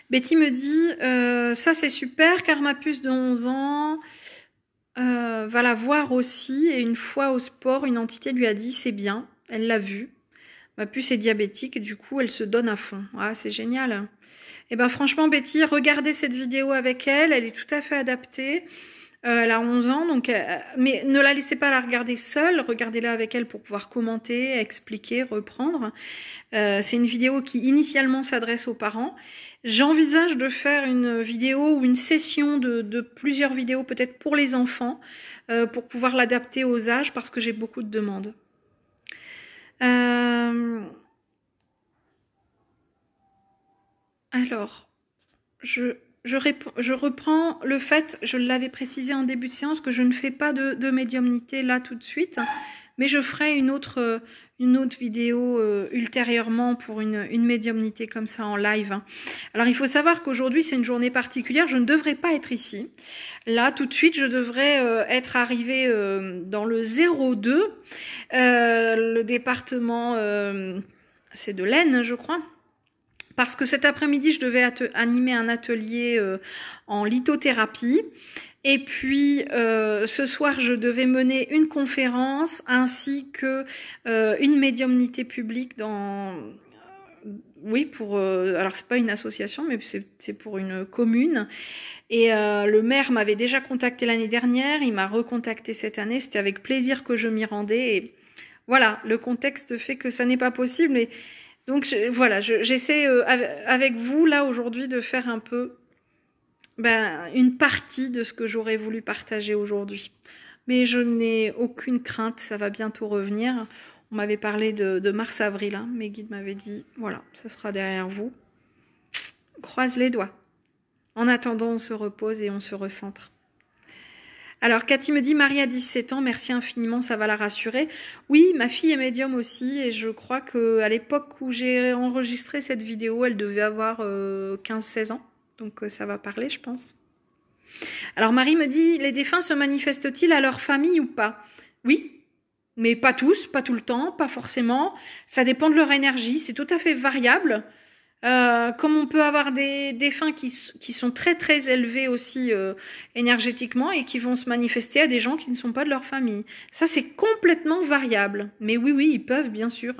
Betty me dit « Ça, c'est super car ma puce de 11 ans va la voir aussi. Et une fois au sport, une entité lui a dit « C'est bien. » Elle l'a vu. Ma puce est diabétique, du coup, elle se donne à fond. Ah, c'est génial. Eh ben franchement, Betty, regardez cette vidéo avec elle. Elle est tout à fait adaptée. Elle a 11 ans, donc, mais ne la laissez pas la regarder seule. Regardez-la avec elle pour pouvoir commenter, expliquer, reprendre. C'est une vidéo qui initialement s'adresse aux parents. J'envisage de faire une vidéo ou une session de plusieurs vidéos, peut-être pour les enfants, pour pouvoir l'adapter aux âges, parce que j'ai beaucoup de demandes. Alors, je reprends le fait, je l'avais précisé en début de séance, que je ne fais pas de médiumnité là tout de suite, mais je ferai une autre vidéo ultérieurement pour une médiumnité comme ça en live. Alors il faut savoir qu'aujourd'hui c'est une journée particulière, je ne devrais pas être ici. Là tout de suite je devrais être arrivée dans le 02, le département, c'est de l'Aisne je crois. Parce que cet après-midi, je devais animer un atelier en lithothérapie. Et puis, ce soir, je devais mener une conférence ainsi que une médiumnité publique dans... Oui, pour... alors, c'est pas une association, mais c'est pour une commune. Et le maire m'avait déjà contacté l'année dernière. Il m'a recontacté cette année. C'était avec plaisir que je m'y rendais. Et voilà, le contexte fait que ça n'est pas possible. Mais... Donc voilà, j'essaie avec vous là aujourd'hui de faire un peu une partie de ce que j'aurais voulu partager aujourd'hui. Mais je n'ai aucune crainte, ça va bientôt revenir. On m'avait parlé de mars-avril, hein. Mes guides m'avaient dit, voilà, ça sera derrière vous. Croise les doigts. En attendant, on se repose et on se recentre. Alors, Cathy me dit, Marie a 17 ans, merci infiniment, ça va la rassurer. Oui, ma fille est médium aussi, et je crois qu'à l'époque où j'ai enregistré cette vidéo, elle devait avoir 15-16 ans. Donc, ça va parler, je pense. Alors, Marie me dit, les défunts se manifestent-ils à leur famille ou pas? Oui. Mais pas tous, pas tout le temps, pas forcément. Ça dépend de leur énergie, c'est tout à fait variable. Comme on peut avoir des défunts qui sont très très élevés aussi énergétiquement et qui vont se manifester à des gens qui ne sont pas de leur famille. Ça, c'est complètement variable. Mais oui, oui, ils peuvent, bien sûr.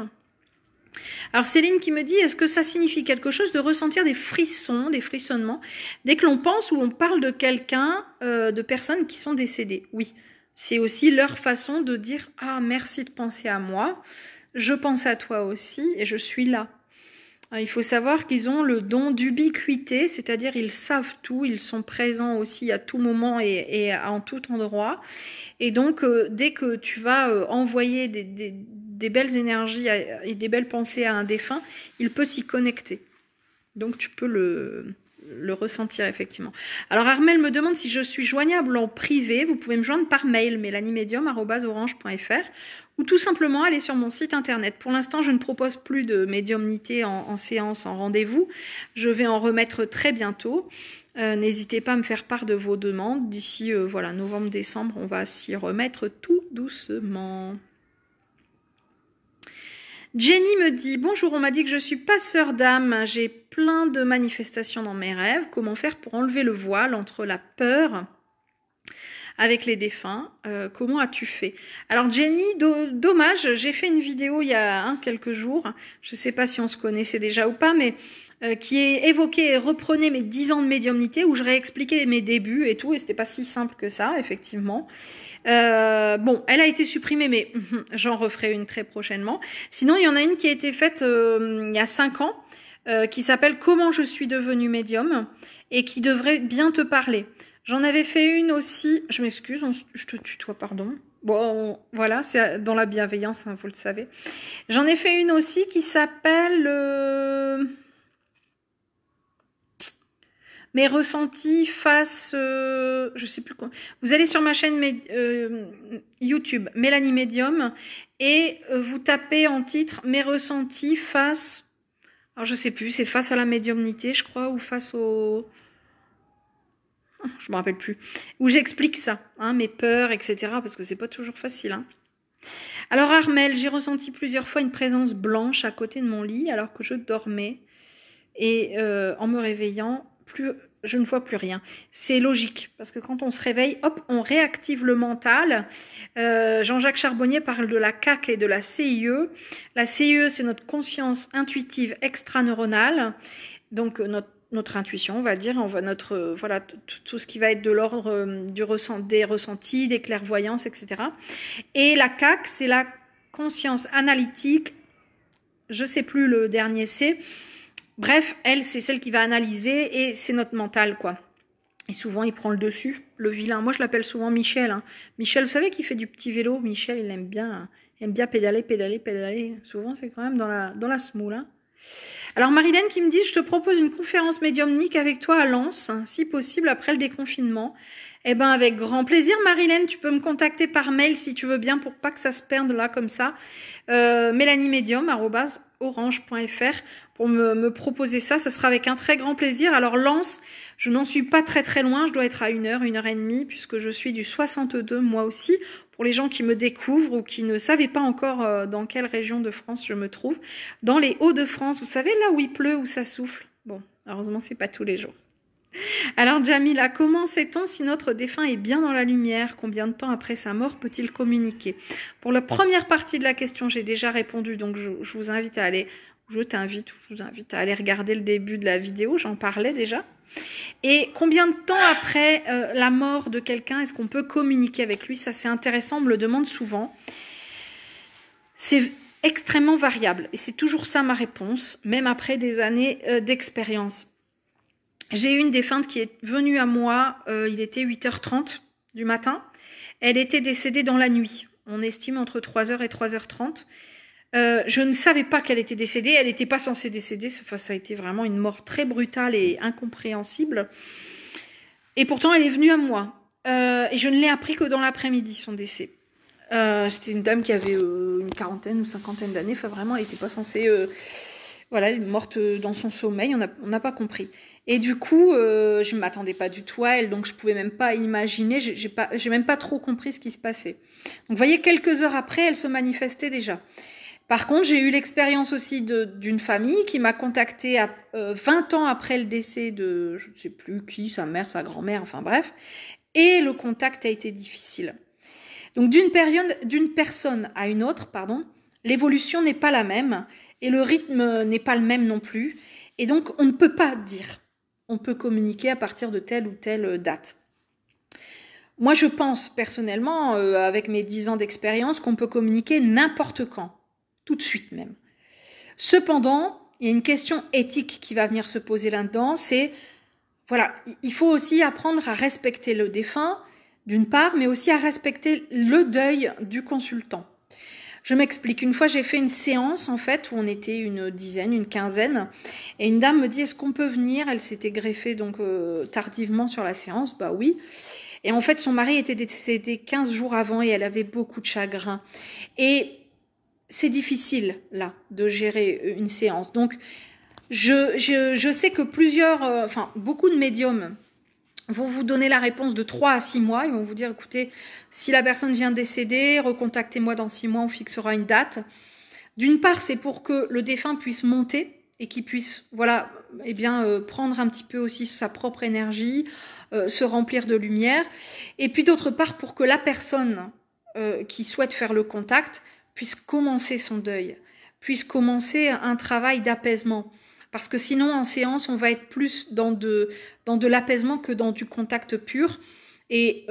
Alors Céline qui me dit, est-ce que ça signifie quelque chose de ressentir des frissons, des frissonnements, dès que l'on pense ou on parle de quelqu'un, de personnes qui sont décédées? Oui, c'est aussi leur façon de dire, ah merci de penser à moi, je pense à toi aussi et je suis là. Il faut savoir qu'ils ont le don d'ubiquité, c'est-à-dire ils savent tout, ils sont présents aussi à tout moment et en tout endroit. Et donc, dès que tu vas envoyer des belles énergies et des belles pensées à un défunt, il peut s'y connecter. Donc, tu peux le ressentir effectivement. Alors, Armel me demande si je suis joignable en privé. Vous pouvez me joindre par mail, mélaniemedium@orange.fr, ou tout simplement aller sur mon site internet. Pour l'instant, je ne propose plus de médiumnité en séance, en rendez-vous. Je vais en remettre très bientôt. N'hésitez pas à me faire part de vos demandes. D'ici voilà, novembre-décembre, on va s'y remettre tout doucement. Jenny me dit, bonjour, on m'a dit que je suis passeur d'âme. J'ai plein de manifestations dans mes rêves. Comment faire pour enlever le voile entre la peur avec les défunts? Comment as-tu fait? Alors Jenny, dommage, j'ai fait une vidéo il y a quelques jours, je ne sais pas si on se connaissait déjà ou pas, mais qui évoquait et reprenait mes 10 ans de médiumnité, où je réexpliquais mes débuts et tout, et c'était pas si simple que ça, effectivement. Bon, elle a été supprimée, mais j'en referai une très prochainement. Sinon, il y en a une qui a été faite il y a 5 ans, qui s'appelle Comment je suis devenue médium, et qui devrait bien te parler. J'en avais fait une aussi, je m'excuse, je te tutoie, pardon. Bon, voilà, c'est dans la bienveillance, hein, vous le savez. J'en ai fait une aussi qui s'appelle Mes ressentis face, je sais plus quoi. Vous allez sur ma chaîne YouTube, Mélanie Medium, et vous tapez en titre Mes ressentis face, alors je sais plus, c'est face à la médiumnité, je crois, ou face au... Je me rappelle plus, où j'explique ça, hein, mes peurs, etc. Parce que c'est pas toujours facile. Hein. Alors Armel, j'ai ressenti plusieurs fois une présence blanche à côté de mon lit alors que je dormais. Et en me réveillant, je ne vois plus rien. C'est logique, parce que quand on se réveille, hop, on réactive le mental. Jean-Jacques Charbonnier parle de la CAC et de la CIE. La CIE, c'est notre conscience intuitive extraneuronale, donc notre intuition, on va dire, voilà, tout ce qui va être de l'ordre des ressentis, des clairvoyances, etc. Et la CAC, c'est la conscience analytique, je sais plus le dernier c'est. Bref, elle, c'est celle qui va analyser et c'est notre mental, quoi. Et souvent, il prend le dessus, le vilain. Moi, je l'appelle souvent Michel. Hein. Michel, vous savez, qui fait du petit vélo. Michel, il aime bien pédaler. Souvent, c'est quand même dans la smoule, hein. Alors Marilène qui me dit, je te propose une conférence médiumnique avec toi à Lens, si possible après le déconfinement. Eh ben avec grand plaisir Marilène, tu peux me contacter par mail si tu veux bien pour pas que ça se perde là comme ça. mélaniemedium@orange.fr pour me proposer ça, ça sera avec un très grand plaisir. Alors Lens, je n'en suis pas très loin, je dois être à 1h et demie puisque je suis du 62 moi aussi. Pour les gens qui me découvrent ou qui ne savaient pas encore dans quelle région de France je me trouve, dans les Hauts-de-France, vous savez là où il pleut, où ça souffle. Bon, heureusement c'est pas tous les jours. Alors Jamila, comment sait-on si notre défunt est bien dans la lumière? Combien de temps après sa mort peut-il communiquer? Pour la première partie de la question, j'ai déjà répondu, donc je vous invite à aller, je vous invite à aller regarder le début de la vidéo, j'en parlais déjà. Et combien de temps après la mort de quelqu'un est-ce qu'on peut communiquer avec lui? Ça c'est intéressant, on me le demande souvent. C'est extrêmement variable et c'est toujours ça ma réponse, même après des années d'expérience. J'ai une défunte qui est venue à moi, il était 8h30 du matin. Elle était décédée dans la nuit. On estime entre 3h et 3h30. Je ne savais pas qu'elle était décédée. Elle n'était pas censée décéder. Enfin, ça a été vraiment une mort très brutale et incompréhensible. Et pourtant, elle est venue à moi. Et je ne l'ai appris que dans l'après-midi, son décès. C'était une dame qui avait une quarantaine ou cinquantaine d'années. Enfin, vraiment, elle n'était pas censée... voilà, elle est morte dans son sommeil. On n'a pas compris. Et du coup, je ne m'attendais pas du tout à elle, donc je pouvais même pas imaginer, j'ai même pas trop compris ce qui se passait. Donc vous voyez, quelques heures après, elle se manifestait déjà. Par contre, j'ai eu l'expérience aussi d'une famille qui m'a contactée 20 ans après le décès de, je ne sais plus qui, sa mère, sa grand-mère, enfin bref, et le contact a été difficile. Donc d'une personne à une autre, pardon, l'évolution n'est pas la même et le rythme n'est pas le même non plus. Et donc on ne peut pas dire, on peut communiquer à partir de telle ou telle date. Moi je pense personnellement, avec mes 10 ans d'expérience, qu'on peut communiquer n'importe quand, tout de suite même. Cependant, il y a une question éthique qui va venir se poser là-dedans, c'est, voilà, il faut aussi apprendre à respecter le défunt, d'une part, mais aussi à respecter le deuil du consultant. Je m'explique. Une fois, j'ai fait une séance, en fait, où on était une dizaine, une quinzaine, et une dame me dit, est-ce qu'on peut venir? Elle s'était greffée, donc, tardivement sur la séance. Bah oui. Et en fait, son mari était décédé 15 jours avant et elle avait beaucoup de chagrin. Et c'est difficile, là, de gérer une séance. Donc, je sais que beaucoup de médiums vont vous donner la réponse de 3 à 6 mois. Ils vont vous dire, écoutez, si la personne vient de décéder, recontactez-moi dans 6 mois, on fixera une date. D'une part, c'est pour que le défunt puisse monter et qu'il puisse, voilà, prendre un petit peu aussi sa propre énergie, se remplir de lumière. Et puis d'autre part, pour que la personne qui souhaite faire le contact puisse commencer son deuil, puisse commencer un travail d'apaisement. Parce que sinon, en séance, on va être plus dans de l'apaisement que dans du contact pur. Et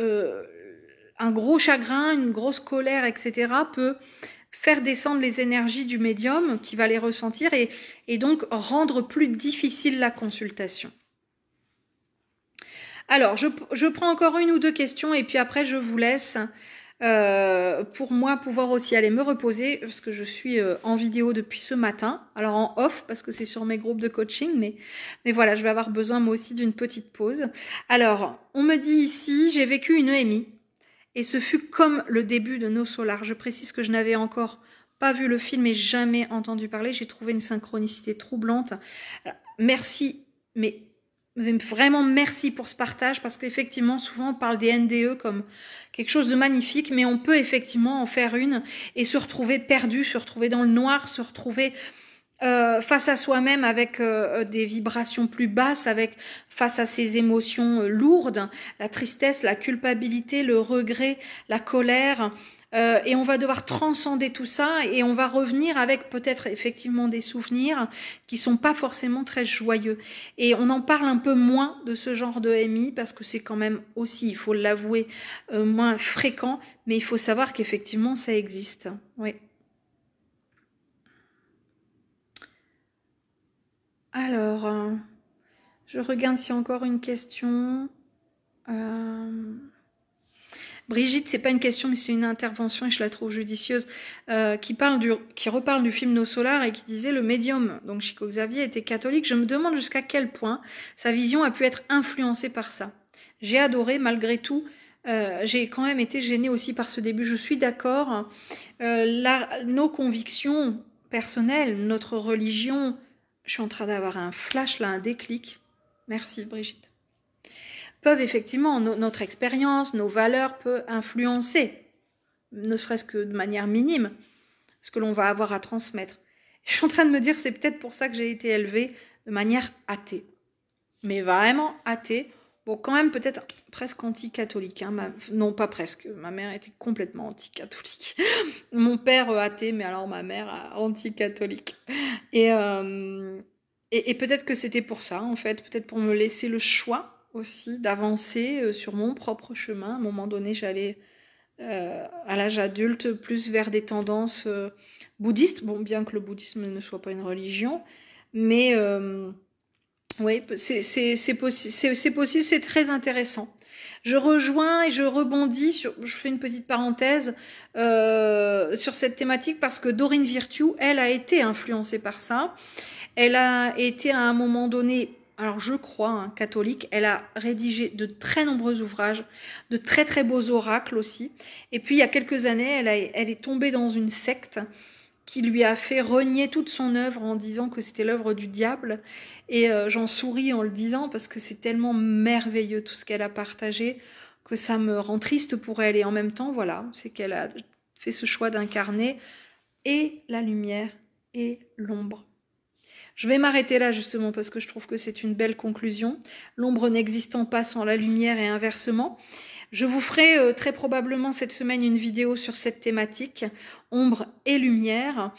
un gros chagrin, une grosse colère, etc. peut faire descendre les énergies du médium qui va les ressentir et donc rendre plus difficile la consultation. Alors, je prends encore une ou deux questions et puis après, je vous laisse pour moi pouvoir aussi aller me reposer parce que je suis en vidéo depuis ce matin, alors en off parce que c'est sur mes groupes de coaching, mais voilà, je vais avoir besoin moi aussi d'une petite pause. Alors, on me dit ici, j'ai vécu une EMI et ce fut comme le début de No Solar. Je précise que je n'avais encore pas vu le film et jamais entendu parler, j'ai trouvé une synchronicité troublante. Alors, merci, mais vraiment merci pour ce partage parce qu'effectivement souvent on parle des NDE comme quelque chose de magnifique mais on peut effectivement en faire une et se retrouver perdu, se retrouver dans le noir, se retrouver face à soi-même avec des vibrations plus basses, face à ses émotions lourdes, la tristesse, la culpabilité, le regret, la colère. Et on va devoir transcender tout ça et on va revenir avec peut-être effectivement des souvenirs qui sont pas forcément très joyeux. Et on en parle un peu moins de ce genre de MI parce que c'est quand même aussi, il faut l'avouer, moins fréquent, mais il faut savoir qu'effectivement ça existe. Oui. Alors, je regarde s'il y a encore une question. Brigitte, c'est pas une question, mais c'est une intervention et je la trouve judicieuse, qui reparle du film No Solar et qui disait le médium, donc Chico Xavier, était catholique. Je me demande jusqu'à quel point sa vision a pu être influencée par ça. J'ai adoré, malgré tout. J'ai quand même été gênée aussi par ce début. Je suis d'accord. Nos convictions personnelles, notre religion, je suis en train d'avoir un flash là, un déclic. Merci Brigitte. Peuvent effectivement, notre expérience, nos valeurs peuvent influencer, ne serait-ce que de manière minime, ce que l'on va avoir à transmettre. Je suis en train de me dire, c'est peut-être pour ça que j'ai été élevée de manière athée. Mais vraiment athée. Bon, quand même peut-être presque anti-catholique. Hein. Non, pas presque. Ma mère était complètement anti-catholique. Mon père athée, mais alors ma mère anti-catholique. Et peut-être que c'était pour ça, en fait. Peut-être pour me laisser le choix aussi d'avancer sur mon propre chemin. À un moment donné, j'allais à l'âge adulte plus vers des tendances bouddhistes. Bon, bien que le bouddhisme ne soit pas une religion. Mais... oui, c'est possible, c'est très intéressant. Je rejoins et je rebondis je fais une petite parenthèse sur cette thématique parce que Dorine Virtue, elle a été influencée par ça. Elle a été à un moment donné, alors je crois, hein, catholique. Elle a rédigé de très nombreux ouvrages, de très très beaux oracles aussi. Et puis il y a quelques années, elle est tombée dans une secte qui lui a fait renier toute son œuvre en disant que c'était l'œuvre du diable. Et j'en souris en le disant parce que c'est tellement merveilleux tout ce qu'elle a partagé que ça me rend triste pour elle. Et en même temps, voilà, c'est qu'elle a fait ce choix d'incarner et la lumière et l'ombre. Je vais m'arrêter là justement parce que je trouve que c'est une belle conclusion. L'ombre n'existant pas sans la lumière et inversement. Je vous ferai très probablement cette semaine une vidéo sur cette thématique, ombre et lumière,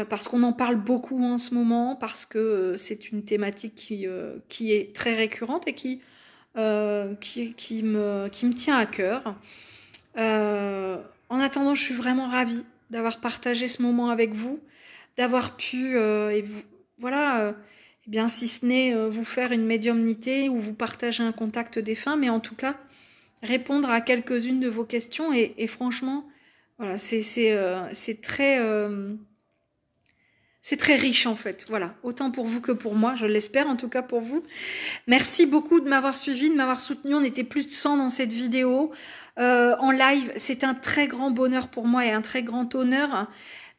parce qu'on en parle beaucoup en ce moment, parce que c'est une thématique qui est très récurrente et qui me tient à cœur. En attendant, je suis vraiment ravie d'avoir partagé ce moment avec vous, d'avoir pu, voilà, eh bien, si ce n'est vous faire une médiumnité ou vous partager un contact défunt, mais en tout cas, répondre à quelques-unes de vos questions et franchement, voilà, c'est très riche en fait, voilà, autant pour vous que pour moi, je l'espère en tout cas pour vous. Merci beaucoup de m'avoir suivi, de m'avoir soutenu, on était plus de 100 dans cette vidéo en live, c'est un très grand bonheur pour moi et un très grand honneur.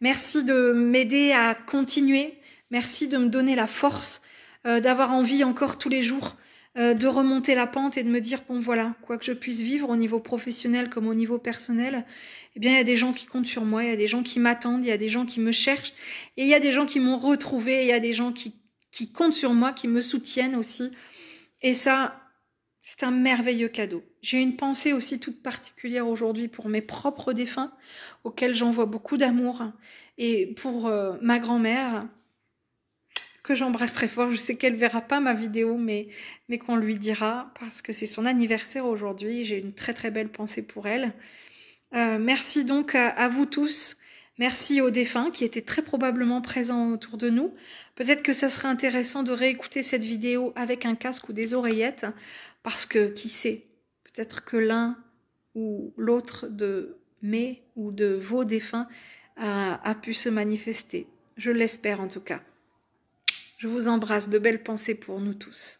Merci de m'aider à continuer, merci de me donner la force d'avoir envie encore tous les jours de remonter la pente et de me dire, bon voilà, quoi que je puisse vivre au niveau professionnel comme au niveau personnel, eh bien il y a des gens qui comptent sur moi, il y a des gens qui m'attendent, il y a des gens qui me cherchent, et il y a des gens qui m'ont retrouvé, il y a des gens qui comptent sur moi, qui me soutiennent aussi. Et ça, c'est un merveilleux cadeau. J'ai une pensée aussi toute particulière aujourd'hui pour mes propres défunts, auxquels j'envoie beaucoup d'amour, et pour ma grand-mère, que j'embrasse très fort. Je sais qu'elle verra pas ma vidéo, mais qu'on lui dira, parce que c'est son anniversaire aujourd'hui. J'ai une très très belle pensée pour elle. Merci donc à vous tous. Merci aux défunts qui étaient très probablement présents autour de nous. Peut-être que ça serait intéressant de réécouter cette vidéo avec un casque ou des oreillettes, parce que qui sait, peut-être que l'un ou l'autre de mes ou de vos défunts a pu se manifester. Je l'espère en tout cas. Je vous embrasse, de belles pensées pour nous tous.